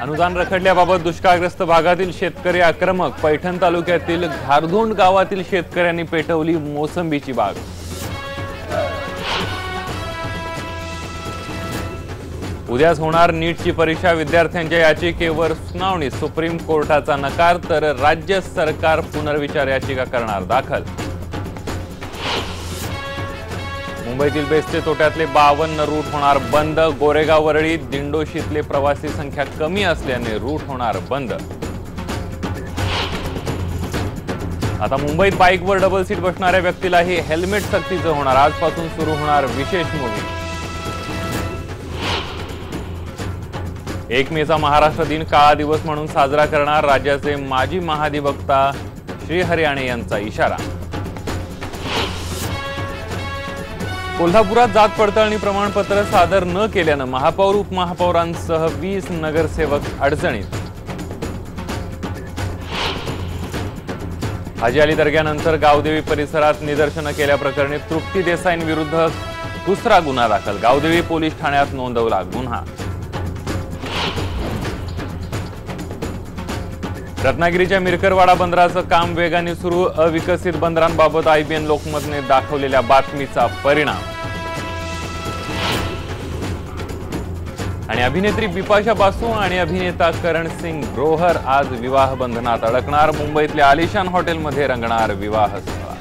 अनुदान रखडल्याबाबत दुष्काळग्रस्त भागातील शेतकरी आक्रमक। पैठण तालुक्यातील घारधोंड गावातील शेतकऱ्यांनी पेटवली मोसंबीची बाग। उद्याच होणार नीटची परीक्षा। विद्यार्थ्यांच्या याचिकेवर सुनावणी। सुप्रीम कोर्टाचा नकार तर राज्य सरकार पुनर्विचार याचिका करणार दाखल। मुंबईतील बेस्टचे तोट्यातले 52 रूट होणार बंद। गोरेगाव वरळी दिंडोशीतले प्रवासी संख्या कमी असल्याने रूट होणार बंद। आता मुंबईत बाईकवर डबल सीट बसणाऱ्या व्यक्तीलाही हेल्मेट सक्तीचं होणार। आजपासून सुरू होणार विशेष मोहीम। 1 मेचा महाराष्ट्र दिन काळा दिवस म्हणून साजरा करणार। राज्याचे माजी महाधिवक्ता श्रीहरी आणे यांचा इशारा। कोल्हापुरात जात पडताळणी प्रमाणपत्र सादर न केल्यानं महापौर उपमहापौरांसह 20 नगरसेवक अडचणीत। हाजी अली दर्ग्यानंतर गावदेवी परिसरात निदर्शनं केल्याप्रकरणी तृप्ती देसाईंविरुद्ध दुसरा गुन्हा दाखल। गावदेवी पोलीस ठाण्यात नोंदवला गुन्हा। रत्नागिरीच्या मिरकरवाडा बंदराचं काम वेगाने सुरू। अविकसित बंदरांबाबत IBN लोकमतने दाखवलेल्या बातमीचा परिणाम। आणि अभिनेत्री बिपाशा बासू आणि अभिनेता करण सिंग ग्रोव्हर आज विवाह बंधनात अडकणार। मुंबईतल्या आलिशान हॉटेलमध्ये रंगणार विवाह सोहळा।